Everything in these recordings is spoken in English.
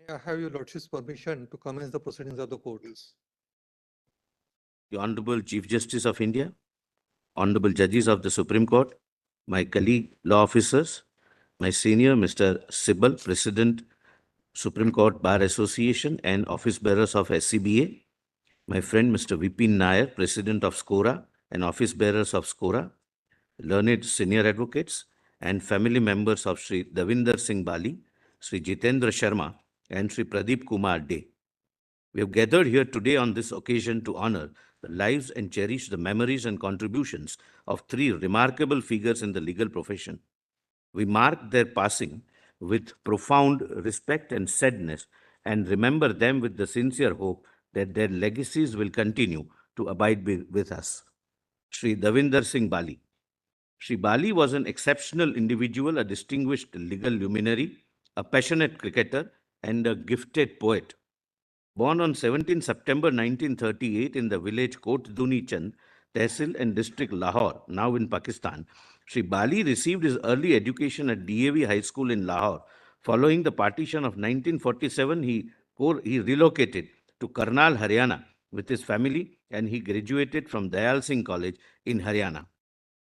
May I have your lordship's permission to commence the proceedings of the court? The Honorable Chief Justice of India, Honorable Judges of the Supreme Court, my colleague law officers, my senior Mr. Sibal, President, Supreme Court Bar Association and office bearers of SCBA, my friend Mr. Vipin Nair, President of SCORA and office bearers of SCORA, learned senior advocates and family members of Shri Davinder Singh Bali, Shri Jitendra Sharma and Shri Pradeep Kumar De. We have gathered here today on this occasion to honor the lives and cherish the memories and contributions of three remarkable figures in the legal profession. We mark their passing with profound respect and sadness and remember them with the sincere hope that their legacies will continue to abide with us. Shri Davinder Singh Bali. Shri Bali was an exceptional individual, a distinguished legal luminary, a passionate cricketer, and a gifted poet. Born on 17 September 1938 in the village Kot Duni Chand, Tehsil and district Lahore, now in Pakistan, Shri Bali received his early education at DAV High School in Lahore. Following the partition of 1947, he relocated to Karnal, Haryana with his family and he graduated from Dayal Singh College in Haryana.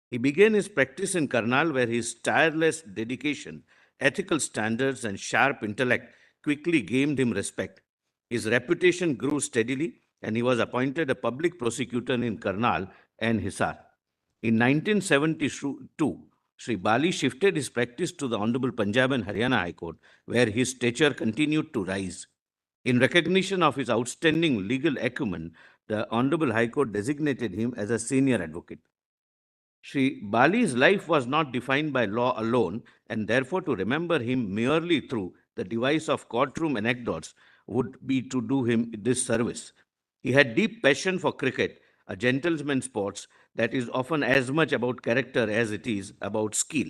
He began his practice in Karnal where his tireless dedication, ethical standards and sharp intellect quickly gained him respect. His reputation grew steadily and he was appointed a public prosecutor in Karnal and Hisar. In 1972, Shri Bali shifted his practice to the Honorable Punjab and Haryana High Court, where his stature continued to rise. In recognition of his outstanding legal acumen, the Honorable High Court designated him as a senior advocate. Shri Bali's life was not defined by law alone, and therefore to remember him merely through the device of courtroom anecdotes would be to do him this service. He had deep passion for cricket, a gentleman's sport that is often as much about character as it is about skill.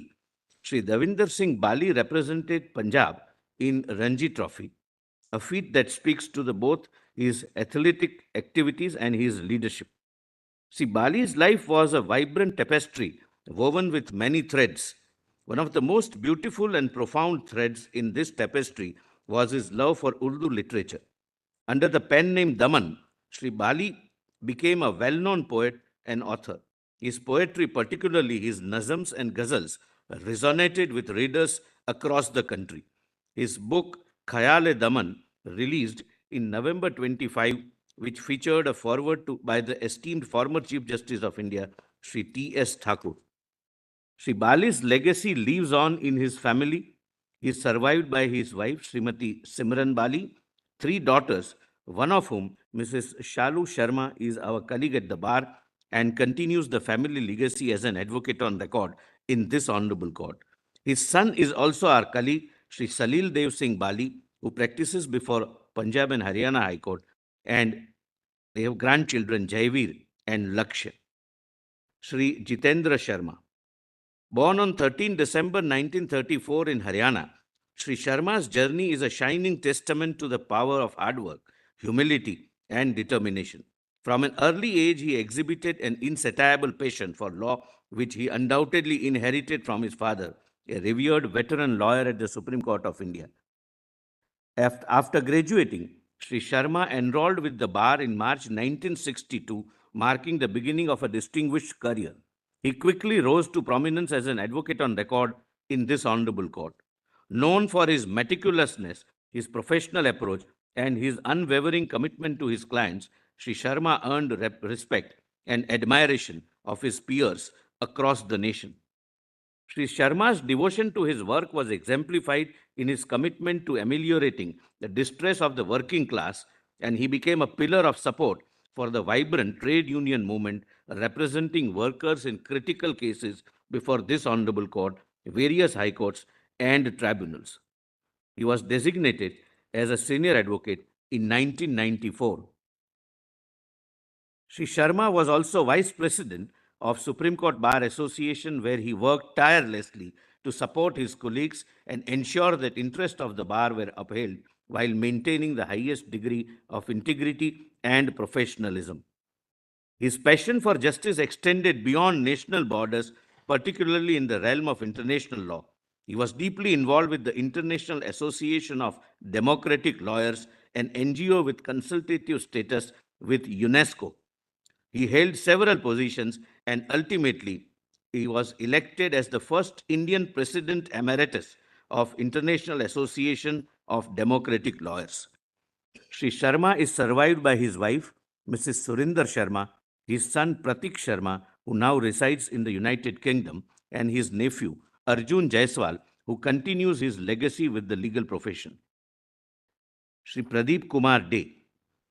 Shri Davinder Singh Bali represented Punjab in Ranji Trophy, a feat that speaks to both his athletic activities and his leadership. See, Bali's life was a vibrant tapestry woven with many threads. One of the most beautiful and profound threads in this tapestry was his love for Urdu literature. Under the pen name Daman, Shri Bali became a well-known poet and author. His poetry, particularly his nazms and ghazals, resonated with readers across the country. His book Khayal-e-Daman, released in November 25, which featured a foreword by the esteemed former Chief Justice of India, Shri T.S. Thakur. Shri Bali's legacy lives on in his family. He is survived by his wife, Srimati Simran Bali, three daughters, one of whom, Mrs. Shalu Sharma, is our colleague at the bar and continues the family legacy as an advocate on record in this honorable court. His son is also our colleague, Shri Salil Dev Singh Bali, who practices before Punjab and Haryana High Court, and they have grandchildren Jaiveer and Lakshya. Shri Jitendra Sharma. Born on 13 December 1934 in Haryana, Shri Sharma's journey is a shining testament to the power of hard work, humility, and determination. From an early age, he exhibited an insatiable passion for law, which he undoubtedly inherited from his father, a revered veteran lawyer at the Supreme Court of India. After graduating, Shri Sharma enrolled with the bar in March 1962, marking the beginning of a distinguished career. He quickly rose to prominence as an advocate on record in this honorable court. Known for his meticulousness, his professional approach, and his unwavering commitment to his clients, Shri Sharma earned respect and admiration of his peers across the nation. Shri Sharma's devotion to his work was exemplified in his commitment to ameliorating the distress of the working class, and he became a pillar of support for the vibrant trade union movement, representing workers in critical cases before this honorable court, various high courts, and tribunals. He was designated as a senior advocate in 1994. Shri Sharma was also vice president of Supreme Court Bar Association, where he worked tirelessly to support his colleagues and ensure that interests of the bar were upheld while maintaining the highest degree of integrity and professionalism. His passion for justice extended beyond national borders, particularly in the realm of international law. He was deeply involved with the International Association of Democratic Lawyers, an NGO with consultative status with UNESCO. He held several positions and ultimately he was elected as the first Indian President Emeritus of International Association of Democratic Lawyers. Shri Sharma is survived by his wife, Mrs. Surinder Sharma, his son Pratik Sharma, who now resides in the United Kingdom, and his nephew, Arjun Jaiswal, who continues his legacy with the legal profession. Shri Pradeep Kumar De.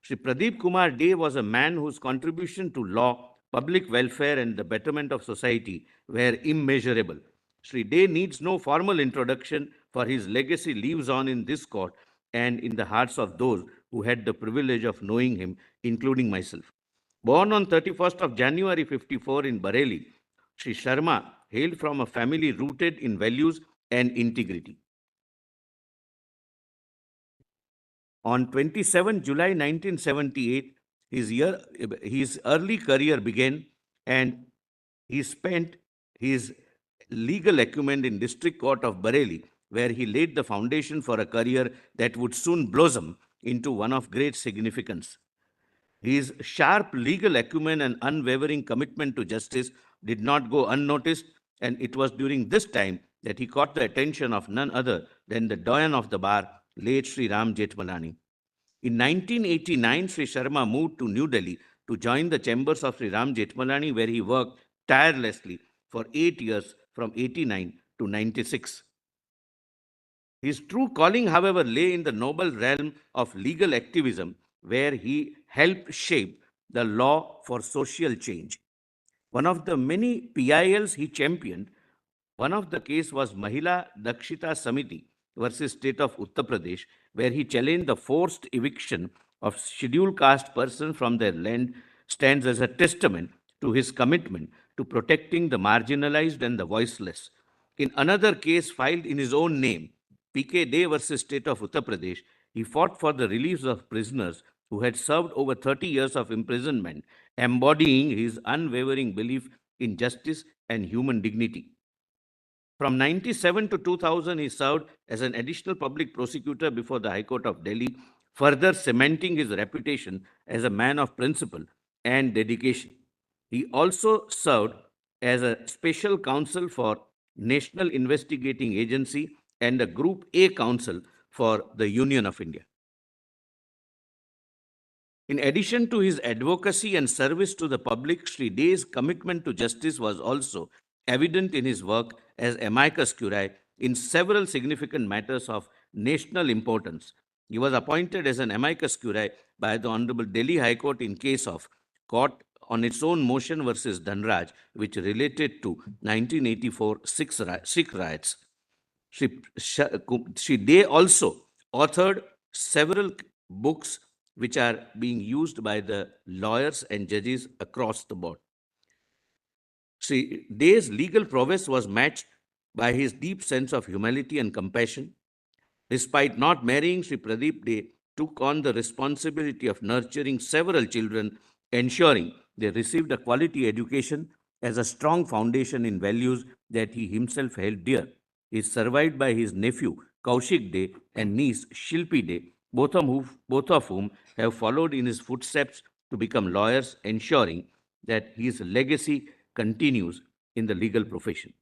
Shri Pradeep Kumar De was a man whose contribution to law, public welfare, and the betterment of society were immeasurable. Shri De needs no formal introduction, for his legacy lives on in this court and in the hearts of those who had the privilege of knowing him, including myself. Born on 31st of January 54 in Bareilly, Shri Sharma hailed from a family rooted in values and integrity. On 27 July 1978, his early career began, and he spent his legal acumen in District Court of Bareilly, where he laid the foundation for a career that would soon blossom into one of great significance. His sharp legal acumen and unwavering commitment to justice did not go unnoticed, and it was during this time that he caught the attention of none other than the doyen of the bar, late Sri Ram Jethmalani. In 1989, Sri Sharma moved to New Delhi to join the chambers of Sri Ram Jethmalani, where he worked tirelessly for 8 years from 89 to 96. His true calling, however, lay in the noble realm of legal activism, where he helped shape the law for social change. One of the many PILs he championed, one of the case was Mahila Dakshita Samiti versus State of Uttar Pradesh, where he challenged the forced eviction of scheduled caste persons from their land, stands as a testament to his commitment to protecting the marginalized and the voiceless. In another case filed in his own name, PK Day versus State of Uttar Pradesh, he fought for the release of prisoners who had served over 30 years of imprisonment, embodying his unwavering belief in justice and human dignity. From 97 to 2000, he served as an additional public prosecutor before the High Court of Delhi, further cementing his reputation as a man of principle and dedication. He also served as a special counsel for National Investigating Agency and a Group A counsel for the Union of India. In addition to his advocacy and service to the public, Sri De's commitment to justice was also evident in his work as amicus curiae in several significant matters of national importance. He was appointed as an amicus curiae by the Honorable Delhi High Court in case of court on its own motion versus Dhanraj, which related to 1984 Sikh riots. Shri De also authored several books which are being used by the lawyers and judges across the board. Shri De's legal prowess was matched by his deep sense of humility and compassion. Despite not marrying, Shri Pradip De took on the responsibility of nurturing several children, ensuring they received a quality education as a strong foundation in values that he himself held dear. He is survived by his nephew Kaushik De and niece Shilpi De, both of whom have followed in his footsteps to become lawyers, ensuring that his legacy continues in the legal profession.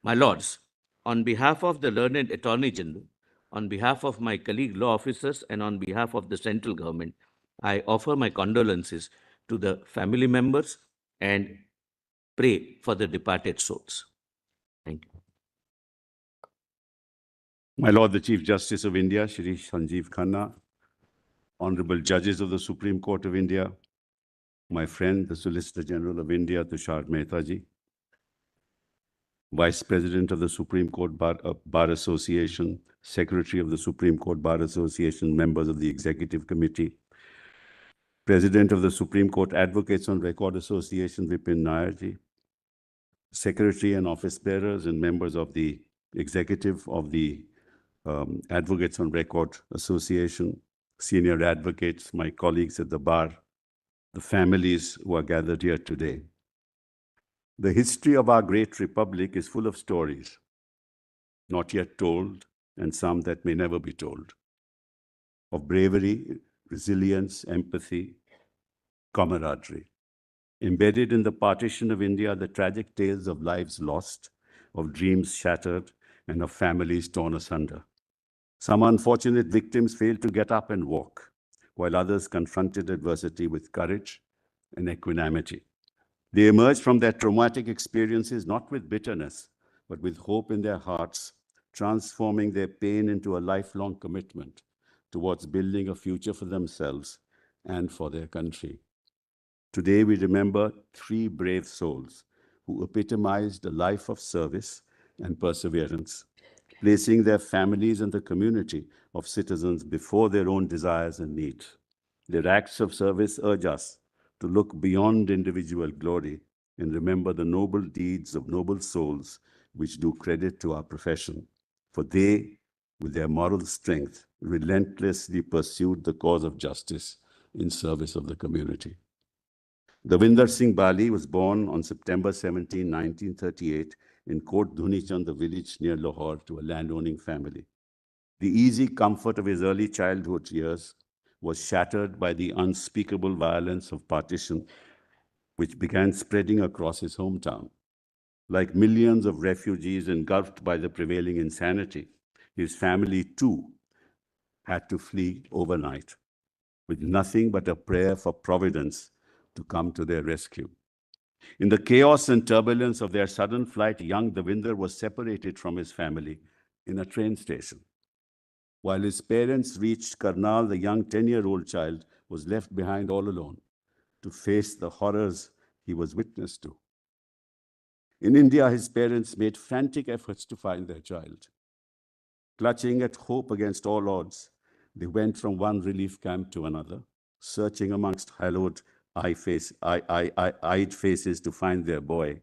My lords, on behalf of the learned Attorney General, on behalf of my colleague law officers, and on behalf of the central government, I offer my condolences to the family members and pray for the departed souls. Thank you. My Lord, the Chief Justice of India, Shri Sanjeev Khanna, Honorable Judges of the Supreme Court of India, my friend, the Solicitor General of India, Tushar Mehta ji, Vice President of the Supreme Court Bar Association, Secretary of the Supreme Court Bar Association, members of the Executive Committee, President of the Supreme Court Advocates on Record Association, Vipin Nair ji, Secretary and office bearers and members of the Executive of the Advocates on Record Association, senior advocates, my colleagues at the bar, the families who are gathered here today. The history of our great republic is full of stories. not yet told, and some that may never be told, of bravery, resilience, empathy, camaraderie. Embedded in the partition of India are the tragic tales of lives lost, of dreams shattered, and of families torn asunder. Some unfortunate victims failed to get up and walk, while others confronted adversity with courage and equanimity. They emerged from their traumatic experiences not with bitterness, but with hope in their hearts, transforming their pain into a lifelong commitment towards building a future for themselves and for their country. Today, we remember three brave souls who epitomized a life of service and perseverance, placing their families and the community of citizens before their own desires and needs. Their acts of service urge us to look beyond individual glory and remember the noble deeds of noble souls which do credit to our profession. For they, with their moral strength, relentlessly pursued the cause of justice in service of the community. Davinder Singh Bali was born on September 17, 1938, in Kot Dhunichand, the village near Lahore, to a landowning family. The easy comfort of his early childhood years was shattered by the unspeakable violence of partition, which began spreading across his hometown. Like millions of refugees engulfed by the prevailing insanity, his family too had to flee overnight, with nothing but a prayer for providence to come to their rescue. In the chaos and turbulence of their sudden flight, young Davinder was separated from his family in a train station. While his parents reached Karnal, the young 10-year-old child was left behind all alone to face the horrors he was witness to. In India, his parents made frantic efforts to find their child. Clutching at hope against all odds, they went from one relief camp to another, searching amongst hallowed eyed faces to find their boy.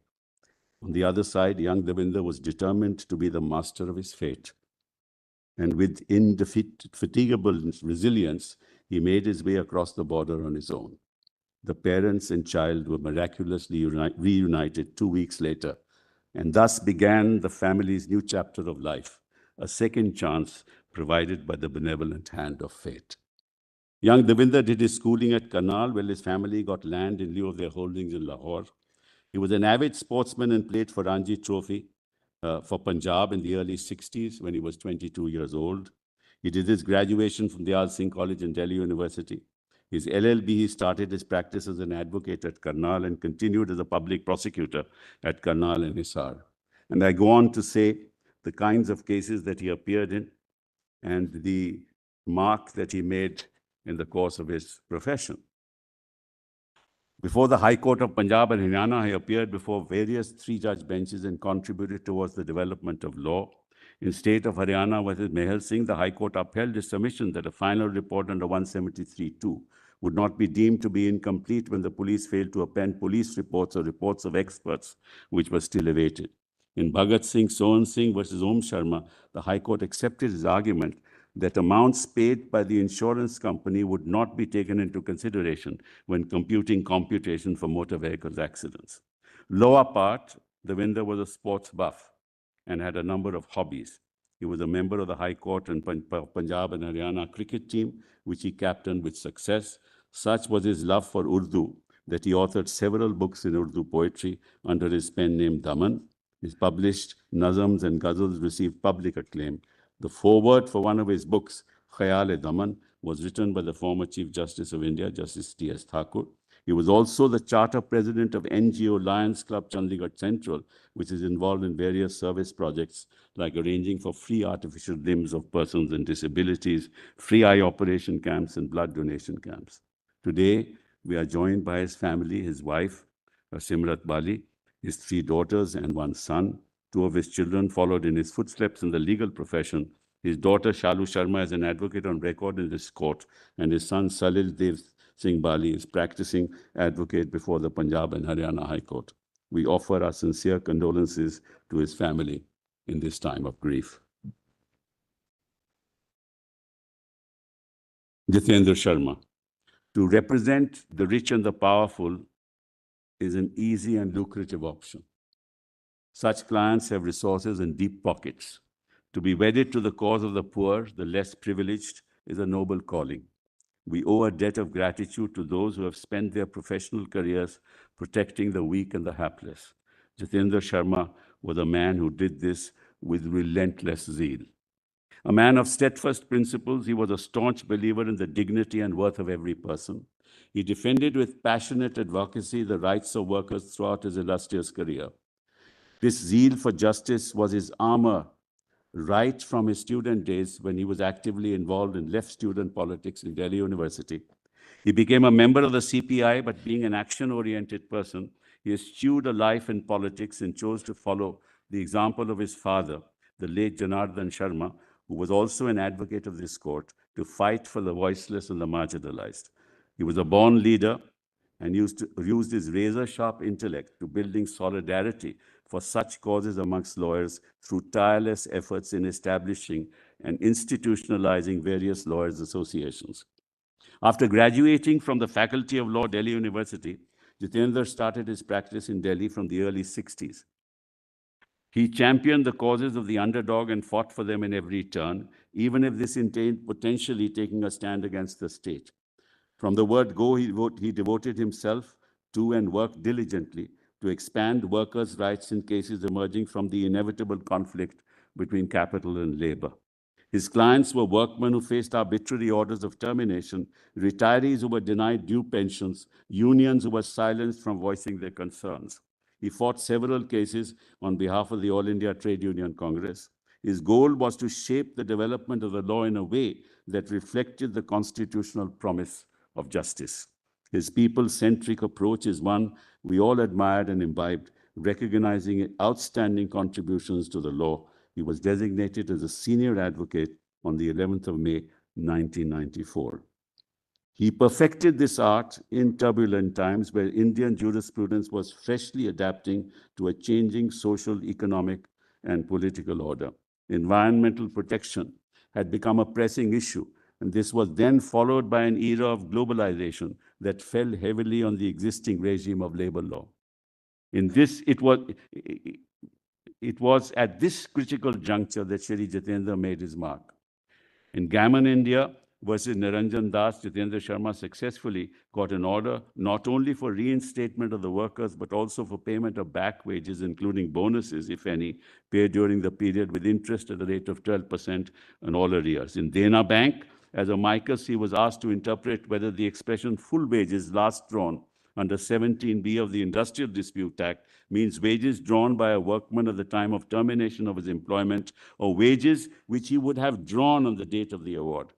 On the other side, young Davinder was determined to be the master of his fate. And with indefatigable resilience, he made his way across the border on his own. The parents and child were miraculously reunited 2 weeks later, and thus began the family's new chapter of life, a second chance provided by the benevolent hand of fate. Young Davinder did his schooling at Karnal, while his family got land in lieu of their holdings in Lahore. He was an avid sportsman and played for Ranji Trophy for Punjab in the early 60s when he was 22 years old. He did his graduation from the Singh College in Delhi University. His LLB, he started his practice as an advocate at Karnal and continued as a public prosecutor at Karnal and Hisar. And I go on to say the kinds of cases that he appeared in and the mark that he made in the course of his profession. Before the High Court of Punjab and Haryana, he appeared before various three-judge benches and contributed towards the development of law. In state of Haryana versus Mehal Singh, the High Court upheld his submission that a final report under 173(2) would not be deemed to be incomplete when the police failed to append police reports or reports of experts, which were still awaited. In Bhagat Singh, Sohan Singh versus Om Sharma, the High Court accepted his argument that amounts paid by the insurance company would not be taken into consideration when computing computation for motor vehicles accidents. Lower apart, Davinder was a sports buff and had a number of hobbies. He was a member of the High Court and Punjab and Haryana cricket team, which he captained with success. Such was his love for Urdu that he authored several books in Urdu poetry under his pen name Daman. His published nazams and ghazals received public acclaim. The foreword for one of his books, Khayal-e-Daman, was written by the former Chief Justice of India, Justice T.S. Thakur. He was also the charter president of NGO Lions Club Chandigarh Central, which is involved in various service projects like arranging for free artificial limbs of persons with disabilities, free eye operation camps, and blood donation camps. Today, we are joined by his family, his wife, Simrat Bali, his 3 daughters and 1 son. 2 of his children followed in his footsteps in the legal profession. His daughter, Shalu Sharma, is an advocate on record in this court, and his son, Salil Dev Singh Bali, is practicing advocate before the Punjab and Haryana High Court. We offer our sincere condolences to his family in this time of grief. Jitendra Sharma. To represent the rich and the powerful is an easy and lucrative option. Such clients have resources and deep pockets. To be wedded to the cause of the poor, the less privileged, is a noble calling. We owe a debt of gratitude to those who have spent their professional careers protecting the weak and the hapless. Jitendra Sharma was a man who did this with relentless zeal. A man of steadfast principles, he was a staunch believer in the dignity and worth of every person. He defended with passionate advocacy the rights of workers throughout his illustrious career. This zeal for justice was his armor right from his student days when he was actively involved in left student politics in Delhi University. He became a member of the CPI, but being an action-oriented person, he eschewed a life in politics and chose to follow the example of his father, the late Janardhan Sharma, who was also an advocate of this court, to fight for the voiceless and the marginalized. He was a born leader and used his razor-sharp intellect to building solidarity for such causes amongst lawyers through tireless efforts in establishing and institutionalizing various lawyers' associations. After graduating from the Faculty of Law, Delhi University, Jitendra started his practice in Delhi from the early 60s. He championed the causes of the underdog and fought for them in every turn, even if this entailed potentially taking a stand against the state. From the word go, he devoted himself to and worked diligently to expand workers' rights in cases emerging from the inevitable conflict between capital and labor. His clients were workmen who faced arbitrary orders of termination, retirees who were denied due pensions, unions who were silenced from voicing their concerns. He fought several cases on behalf of the All India Trade Union Congress. His goal was to shape the development of the law in a way that reflected the constitutional promise of justice. His people-centric approach is one we all admired and imbibed, recognizing outstanding contributions to the law. He was designated as a senior advocate on the 11th of May, 1994. He perfected this art in turbulent times where Indian jurisprudence was freshly adapting to a changing social, economic, and political order. Environmental protection had become a pressing issue, and this was then followed by an era of globalization that fell heavily on the existing regime of labor law. It was at this critical juncture that Shri Jitendra made his mark. In Gammon, India versus Niranjan Das, Jitendra Sharma successfully got an order not only for reinstatement of the workers, but also for payment of back wages, including bonuses, if any, paid during the period with interest at the rate of 12% on all arrears. In Dena Bank, as a amicus, he was asked to interpret whether the expression full wages last drawn under 17B of the Industrial Dispute Act means wages drawn by a workman at the time of termination of his employment or wages which he would have drawn on the date of the award.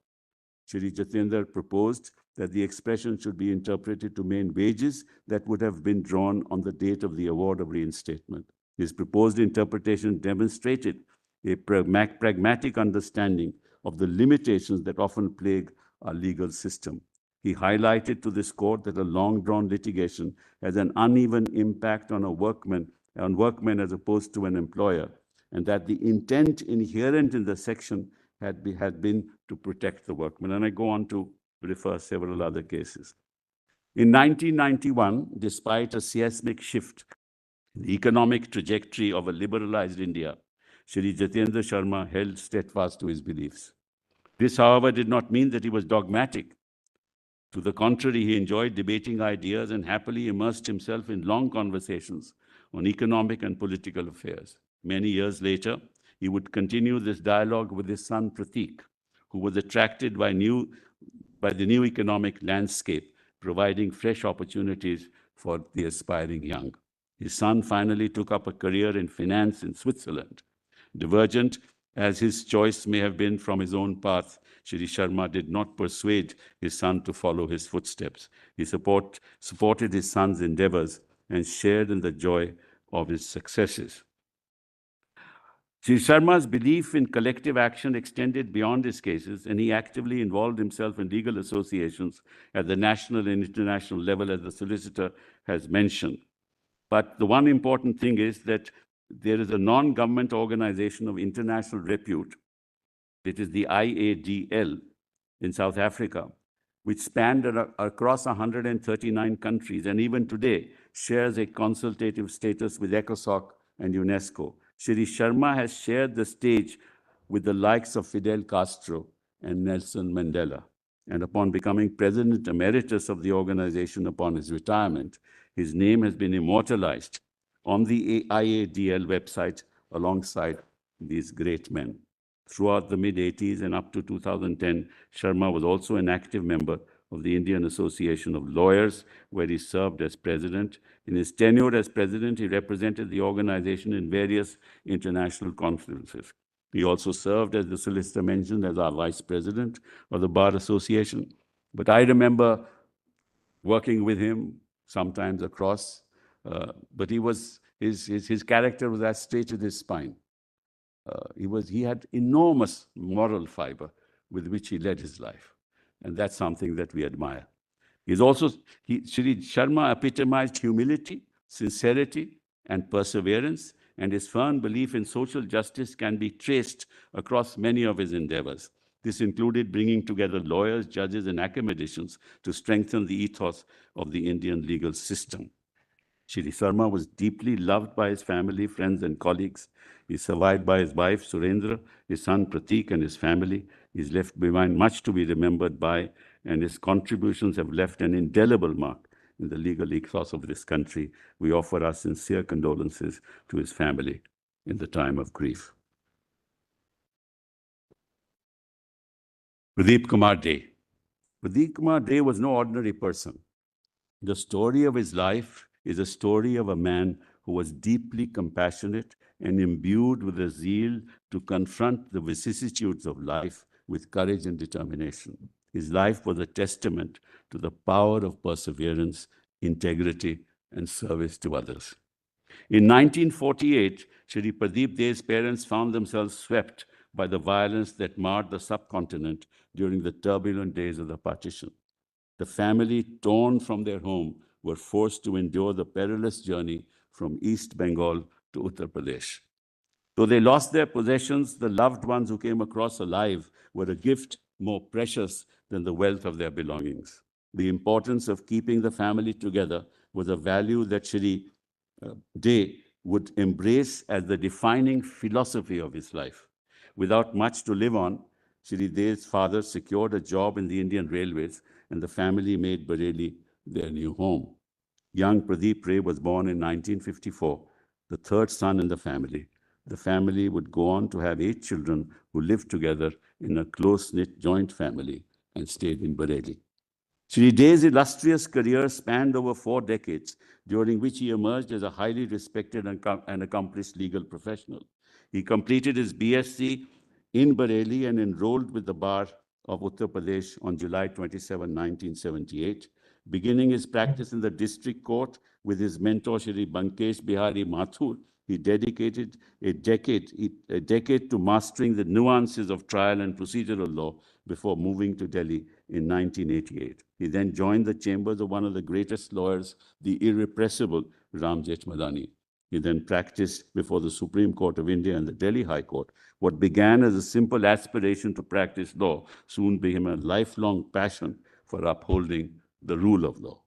Shri Jitendra proposed that the expression should be interpreted to mean wages that would have been drawn on the date of the award of reinstatement. His proposed interpretation demonstrated a pragmatic understanding of the limitations that often plague our legal system. He highlighted to this court that a long-drawn litigation has an uneven impact on workmen as opposed to an employer, and that the intent inherent in the section had been to protect the workmen. And I go on to refer several other cases. In 1991, despite a seismic shift in the economic trajectory of a liberalized India, Shri Jitendra Sharma held steadfast to his beliefs. This, however, did not mean that he was dogmatic. To the contrary, he enjoyed debating ideas and happily immersed himself in long conversations on economic and political affairs. Many years later, he would continue this dialogue with his son Pradeep, who was attracted by the new economic landscape, providing fresh opportunities for the aspiring young. His son finally took up a career in finance in Switzerland. Divergent as his choice may have been from his own path, Shri Sharma did not persuade his son to follow his footsteps. He supported his son's endeavors and shared in the joy of his successes. Shri Sharma's belief in collective action extended beyond his cases, and he actively involved himself in legal associations at the national and international level, as the solicitor has mentioned. But the one important thing is that there is a non-government organization of international repute, it is the IADL in South Africa, which spanned across 139 countries, and even today shares a consultative status with ECOSOC and UNESCO. Shri Sharma has shared the stage with the likes of Fidel Castro and Nelson Mandela. And upon becoming President Emeritus of the organization upon his retirement, his name has been immortalized on the IADL website alongside these great men. Throughout the mid-80s and up to 2010, Sharma was also an active member of the Indian Association of Lawyers, where he served as president. In his tenure as president, he represented the organization in various international conferences. He also served, as the solicitor mentioned, as our vice president of the Bar Association. But I remember working with him sometimes across, but his character was as straight as his spine. He had enormous moral fiber with which he led his life. And that's something that we admire. Shri Sharma epitomized humility, sincerity, and perseverance, and his firm belief in social justice can be traced across many of his endeavors. This included bringing together lawyers, judges, and academicians to strengthen the ethos of the Indian legal system. Shri Sharma was deeply loved by his family, friends, and colleagues. He is survived by his wife, Surendra, his son, Pradeep, and his family. He is left behind much to be remembered by, and his contributions have left an indelible mark in the legal ethos of this country. We offer our sincere condolences to his family in the time of grief. Pradeep Kumar Dey. Pradeep Kumar Dey was no ordinary person. The story of his life is a story of a man who was deeply compassionate and imbued with a zeal to confront the vicissitudes of life with courage and determination. His life was a testament to the power of perseverance, integrity, and service to others. In 1948, Shri Pradeep Dey's parents found themselves swept by the violence that marred the subcontinent during the turbulent days of the partition. The family, torn from their home, were forced to endure the perilous journey from East Bengal to Uttar Pradesh. Though they lost their possessions, the loved ones who came across alive were a gift more precious than the wealth of their belongings. The importance of keeping the family together was a value that Shri Dey would embrace as the defining philosophy of his life. Without much to live on, Shri Dey's father secured a job in the Indian Railways, and the family made Bareilly their new home. Young Pradeep Dey was born in 1954, the third son in the family. The family would go on to have 8 children who lived together in a close-knit joint family and stayed in Bareilly. Shri Dey's illustrious career spanned over 4 decades, during which he emerged as a highly respected and accomplished legal professional. He completed his BSc in Bareilly and enrolled with the Bar of Uttar Pradesh on July 27, 1978. Beginning his practice in the district court with his mentor, Shri Bankesh Bihari Mathur, he dedicated a decade to mastering the nuances of trial and procedural law before moving to Delhi in 1988. He then joined the chambers of one of the greatest lawyers, the irrepressible Ram Jethmalani. He then practiced before the Supreme Court of India and the Delhi High Court. What began as a simple aspiration to practice law soon became a lifelong passion for upholding the rule of law.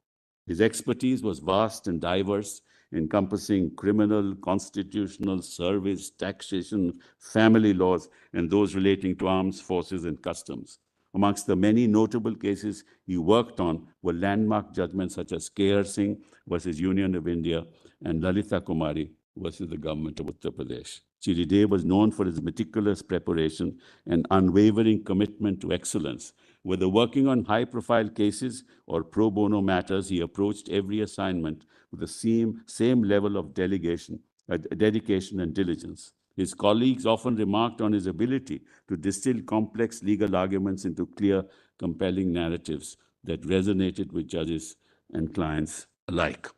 His expertise was vast and diverse, encompassing criminal, constitutional, service, taxation, family laws, and those relating to armed forces and customs. Amongst the many notable cases he worked on were landmark judgments such as K.R. Singh versus Union of India and Lalita Kumari versus the government of Uttar Pradesh. Shri Dey was known for his meticulous preparation and unwavering commitment to excellence. Whether working on high-profile cases or pro bono matters, he approached every assignment with the same level of dedication and diligence. His colleagues often remarked on his ability to distill complex legal arguments into clear, compelling narratives that resonated with judges and clients alike.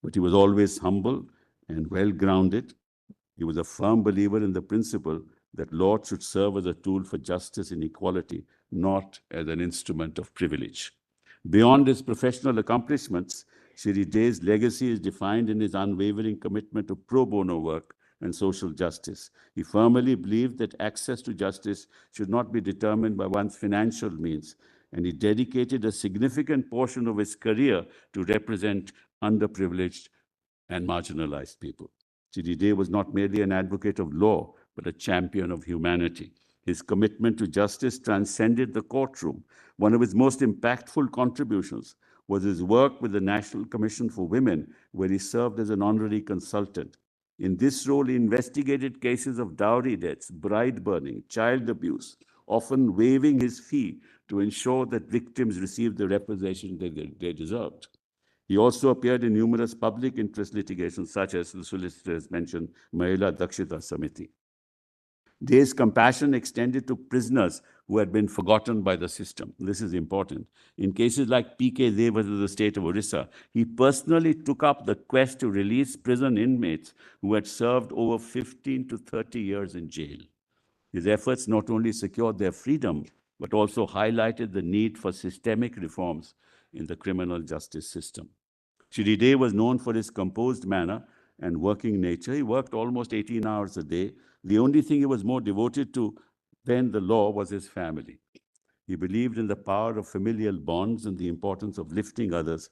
But he was always humble and well-grounded. He was a firm believer in the principle that law should serve as a tool for justice and equality, not as an instrument of privilege. Beyond his professional accomplishments, Shri Dey's legacy is defined in his unwavering commitment to pro bono work and social justice. He firmly believed that access to justice should not be determined by one's financial means, and he dedicated a significant portion of his career to represent underprivileged and marginalized people. Shri Dey was not merely an advocate of law, but a champion of humanity. His commitment to justice transcended the courtroom. One of his most impactful contributions was his work with the National Commission for Women, where he served as an honorary consultant. In this role, he investigated cases of dowry debts, bride burning, child abuse, often waiving his fee to ensure that victims received the reparation they deserved. He also appeared in numerous public interest litigations, such as the solicitors mentioned, Mahila Dakshita Samiti. Dey's compassion extended to prisoners who had been forgotten by the system. This is important. In cases like P.K. Dey versus the state of Orissa, he personally took up the quest to release prison inmates who had served over 15 to 30 years in jail. His efforts not only secured their freedom, but also highlighted the need for systemic reforms in the criminal justice system. Shri Dey was known for his composed manner and working nature. He worked almost 18 hours a day. The only thing he was more devoted to than the law was his family. He believed in the power of familial bonds and the importance of lifting others'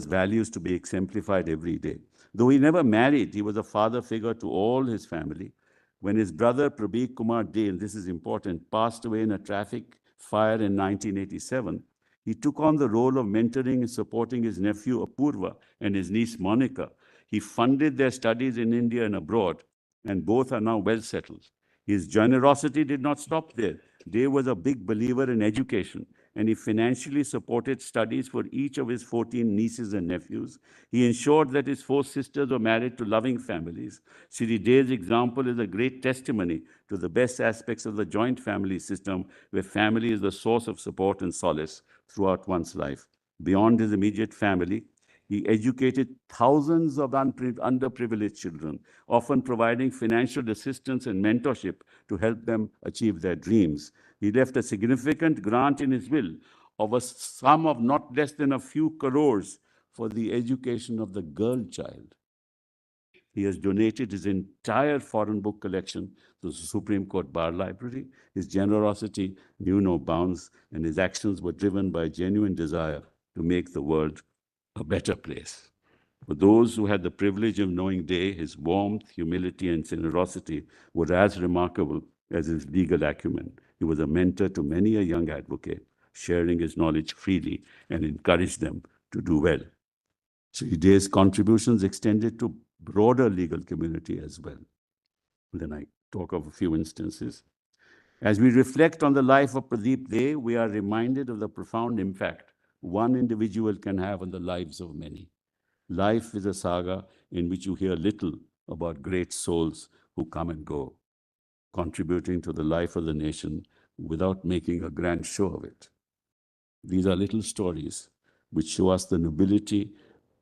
values to be exemplified every day. Though he never married, he was a father figure to all his family. When his brother Pradeep Kumar Dey, and this is important, passed away in a traffic fire in 1987, he took on the role of mentoring and supporting his nephew Apurva and his niece Monica. He funded their studies in India and abroad, and both are now well settled. His generosity did not stop there. Dey was a big believer in education, and he financially supported studies for each of his 14 nieces and nephews. He ensured that his 4 sisters were married to loving families. Shri Dey's example is a great testimony to the best aspects of the joint family system, where family is the source of support and solace throughout one's life. Beyond his immediate family, he educated thousands of underprivileged children, often providing financial assistance and mentorship to help them achieve their dreams. He left a significant grant in his will of a sum of not less than a few crores for the education of the girl child. He has donated his entire foreign book collection to the Supreme Court Bar Library. His generosity knew no bounds, and his actions were driven by a genuine desire to make the world a better place. For those who had the privilege of knowing Dey, his warmth, humility, and generosity were as remarkable as his legal acumen. He was a mentor to many a young advocate, sharing his knowledge freely and encouraged them to do well. Shri Dey's contributions extended to broader legal community as well. Then I talk of a few instances. As we reflect on the life of Pradeep Dey, we are reminded of the profound impact one individual can have on the lives of many. Life is a saga in which you hear little about great souls who come and go, contributing to the life of the nation without making a grand show of it. These are little stories which show us the nobility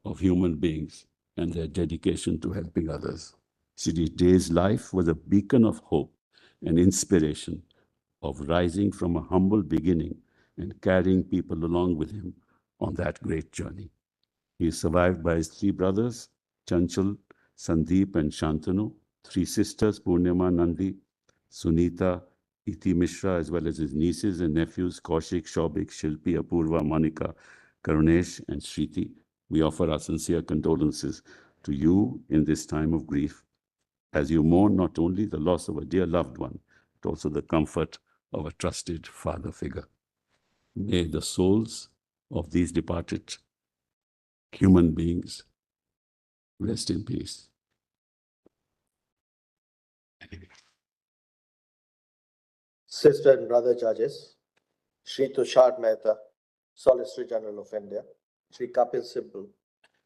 of human beings and their dedication to helping others. Shri Dey's life was a beacon of hope and inspiration, of rising from a humble beginning and carrying people along with him on that great journey. He is survived by his 3 brothers, Chanchal, Sandeep, and Shantanu, 3 sisters, Purnima, Nandi, Sunita, Iti Mishra, as well as his nieces and nephews, Kaushik, Shobik, Shilpi, Apurva, Monica, Karunesh, and Shriti. We offer our sincere condolences to you in this time of grief, as you mourn not only the loss of a dear loved one, but also the comfort of a trusted father figure. May the souls of these departed human beings rest in peace. Sister and brother judges, Shri Tushar Mehta, Solicitor General of India, Shri Kapil Sibal,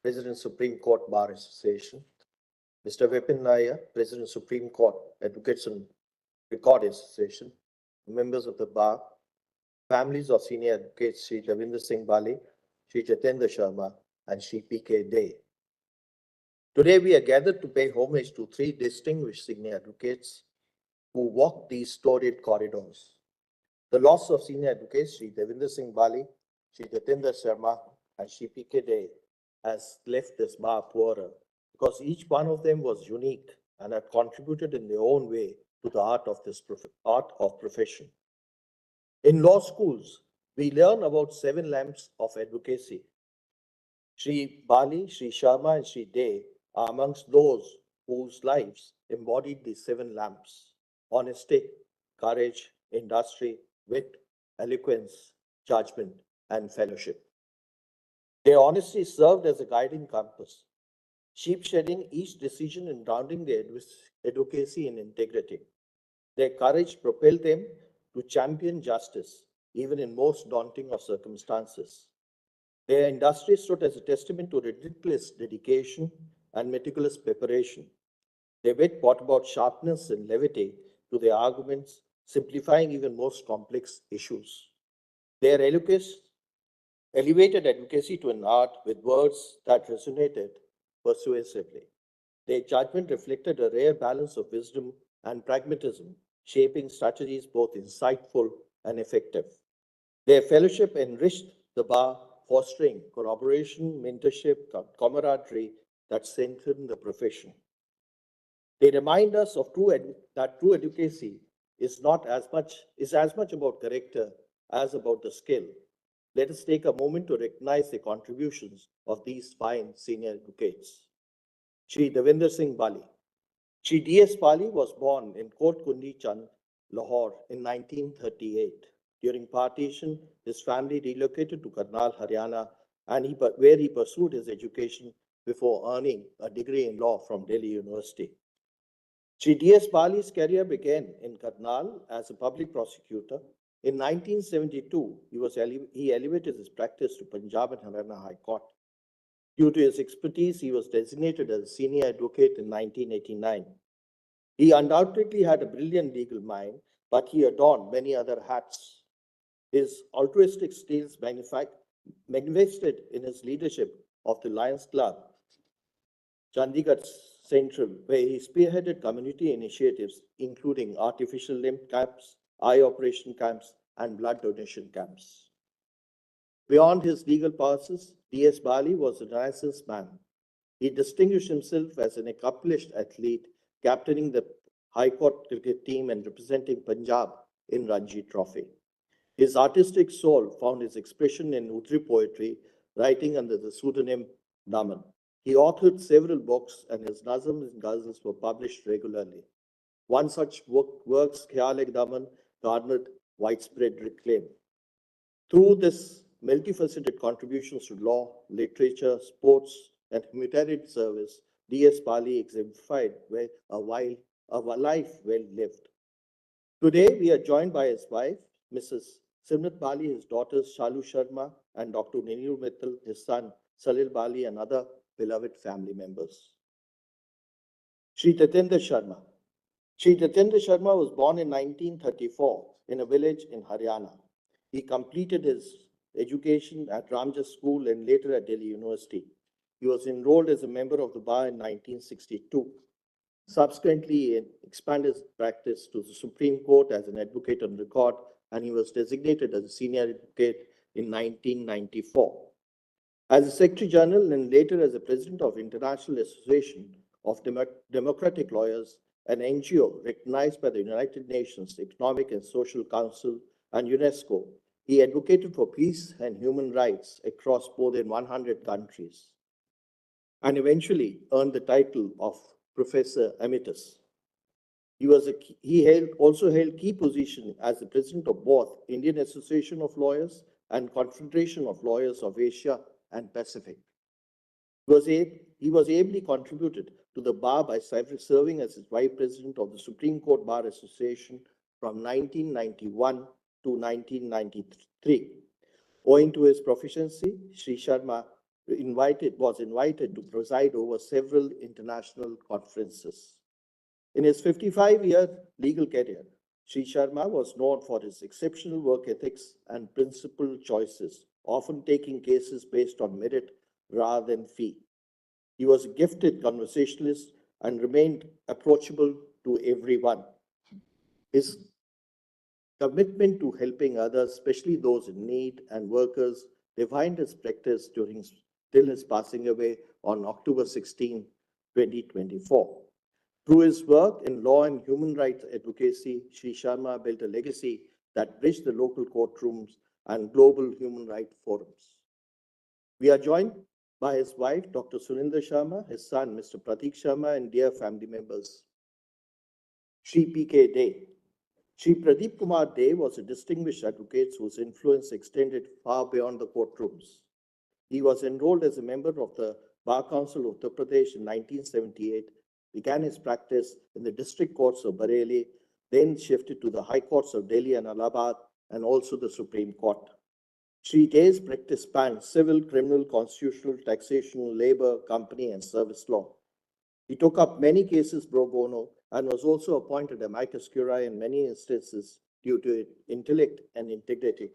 President Supreme Court Bar Association, Mr. Vipin Nair, President Supreme Court Advocates and Record Association, members of the bar, families of senior advocates Shri Davinder Singh Bali, Shri Jitendra Sharma, and Shri P.K. Dey. Today we are gathered to pay homage to 3 distinguished senior advocates who walked these storied corridors. The loss of senior advocates Shri Davinder Singh Bali, Shri Jitendra Sharma, and Shri P.K. Dey has left this bar poorer, because each one of them was unique and had contributed in their own way to the art of profession. In law schools, we learn about 7 lamps of advocacy. Shri Bali, Shri Sharma, and Shri Dey are amongst those whose lives embodied the 7 lamps: honesty, courage, industry, wit, eloquence, judgment, and fellowship. Their honesty served as a guiding compass, sheep-shedding each decision and grounding their advocacy in integrity. Their courage propelled them to champion justice, even in most daunting of circumstances. Their industry stood as a testament to relentless dedication and meticulous preparation. Their wit brought about sharpness and levity to their arguments, simplifying even most complex issues. Their elevated advocacy to an art with words that resonated persuasively. Their judgment reflected a rare balance of wisdom and pragmatism, shaping strategies both insightful and effective. Their fellowship enriched the bar, fostering collaboration, mentorship, camaraderie that strengthened the profession. They remind us of that true advocacy is as much about character as about the skill. Let us take a moment to recognize the contributions of these fine senior advocates. Shri Davinder Singh Bali. Shri D.S. Bali was born in Kot Kundi Chand, Lahore in 1938. During partition, his family relocated to Karnal, Haryana, where he pursued his education before earning a degree in law from Delhi University. Shri D.S. Bali's career began in Karnal as a public prosecutor. In 1972, he elevated his practice to Punjab and Haryana High Court. Due to his expertise, he was designated as a senior advocate in 1989. He undoubtedly had a brilliant legal mind, but he adorned many other hats. His altruistic skills manifested in his leadership of the Lions Club, Chandigarh Central, where he spearheaded community initiatives, including artificial limb camps, eye operation camps, and blood donation camps. Beyond his legal passes, D.S. Bali was a Renaissance man. He distinguished himself as an accomplished athlete, captaining the High Court cricket team and representing Punjab in Ranji Trophy. His artistic soul found its expression in Udri poetry, writing under the pseudonym Daman. He authored several books, and his nazms and ghazals were published regularly. One such works, Khayal-e-Daman, garnered widespread acclaim. Through this multifaceted contributions to law, literature, sports, and humanitarian service, D.S. Bali exemplified a life well lived. Today, we are joined by his wife, Mrs. Simrat Bali, his daughters Shalu Sharma and Dr. Ninu Mittal, his son Salil Bali, and other beloved family members. Shri Jitendra Sharma. Shri Jitendra Sharma was born in 1934 in a village in Haryana. He completed his education at Ramjas School and later at Delhi University. He was enrolled as a member of the bar in 1962. Subsequently, he expanded his practice to the Supreme Court as an advocate on record, and he was designated as a senior advocate in 1994. As a Secretary General and later as the President of International Association of Democratic Lawyers, an NGO recognized by the United Nations Economic and Social Council and UNESCO, he advocated for peace and human rights across more than 100 countries, and eventually earned the title of Professor Emeritus. He also held key positions as the president of both Indian Association of Lawyers and Confederation of Lawyers of Asia and Pacific. He was ably contributed to the bar by serving as its vice president of the Supreme Court Bar Association from 1991 to 1993. Owing to his proficiency, Shri Sharma was invited to preside over several international conferences. In his 55-year legal career, Shri Sharma was known for his exceptional work ethics and principled choices, often taking cases based on merit rather than fee. He was a gifted conversationalist and remained approachable to everyone. His commitment to helping others, especially those in need and workers, defined his practice till his passing away on October 16, 2024. Through his work in law and human rights advocacy, Shri Sharma built a legacy that bridged the local courtrooms and global human rights forums. We are joined by his wife, Dr. Sunindra Sharma, his son, Mr. Pradip Sharma, and dear family members. Shri P.K. Day. Shri Pradeep Kumar De was a distinguished advocate whose influence extended far beyond the courtrooms. He was enrolled as a member of the Bar Council of Uttar Pradesh in 1978, began his practice in the district courts of Bareilly, then shifted to the high courts of Delhi and Allahabad, and also the Supreme Court. Shri De's practice spanned civil, criminal, constitutional, taxation, labor, company, and service law. He took up many cases pro bono and was also appointed amicus curiae in many instances due to intellect and integrity.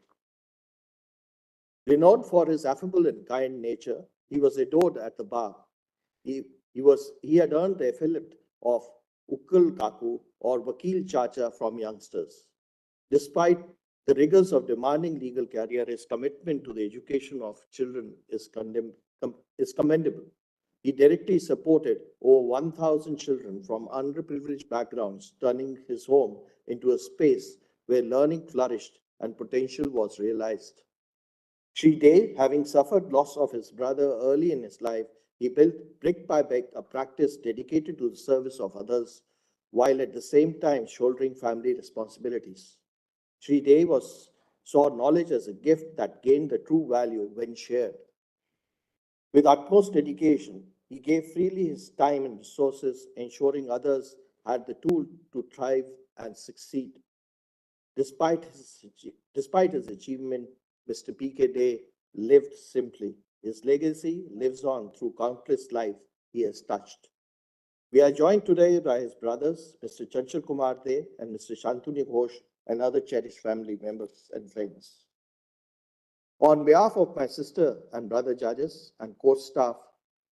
Renowned for his affable and kind nature, he was adored at the bar. He had earned the epithet of Ukkal Kaku or Vakil Chacha from youngsters. Despite the rigors of demanding legal career, his commitment to the education of children is commendable. He directly supported over 1,000 children from underprivileged backgrounds, turning his home into a space where learning flourished and potential was realized. Shri De, having suffered loss of his brother early in his life, he built brick by brick a practice dedicated to the service of others, while at the same time shouldering family responsibilities. Shri De saw knowledge as a gift that gained the true value when shared. With utmost dedication, he gave freely his time and resources, ensuring others had the tool to thrive and succeed. Despite his achievement, Mr. P.K. De lived simply. His legacy lives on through countless lives he has touched. We are joined today by his brothers, Mr. Chanchal Kumar De and Mr. Shantanu Ghosh, and other cherished family members and friends. On behalf of my sister and brother judges and court staff,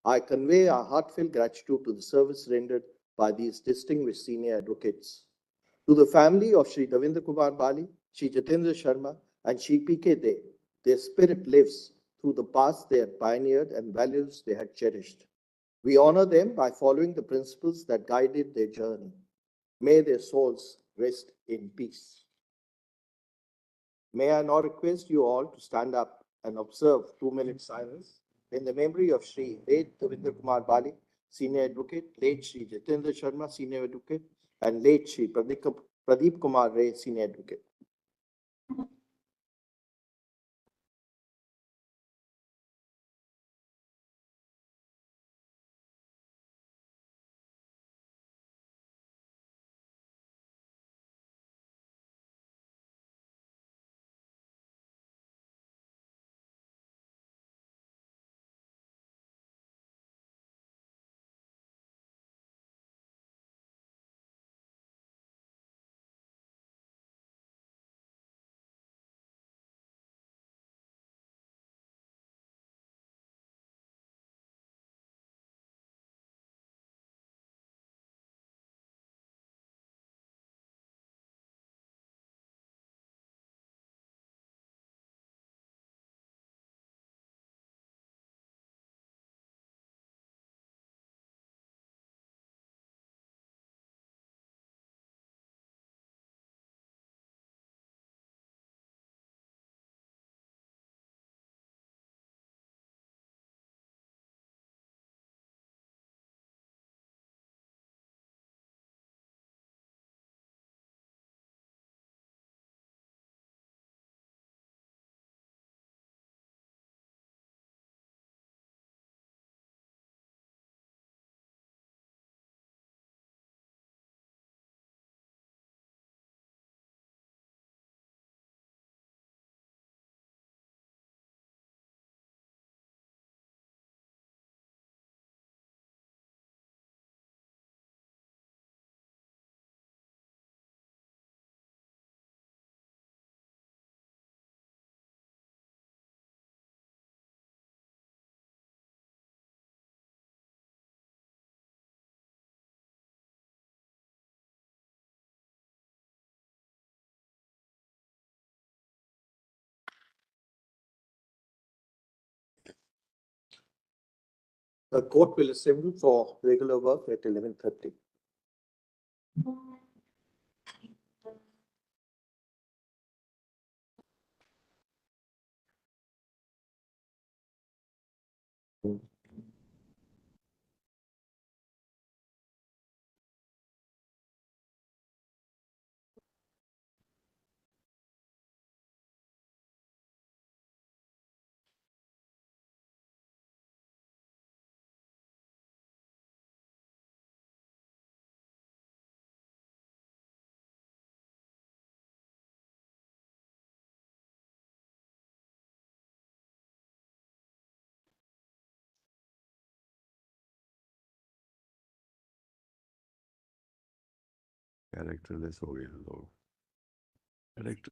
I convey our heartfelt gratitude to the service rendered by these distinguished senior advocates. To the family of Shri Davinder Kumar Bali, Shri Jitendra Sharma, and Shri P.K. De, their spirit lives through the paths they had pioneered and values they had cherished. We honor them by following the principles that guided their journey. May their souls rest in peace. May I now request you all to stand up and observe 2 minute silence in the memory of Shri late Davinder Kumar Bali, Senior Advocate, late Shri Jitendra Sharma, Senior Advocate, and late Shri Pradeep Kumar Ray, Senior Advocate. The court will assemble for regular work at 11:30. Characterless हो गए हैं लोग। Character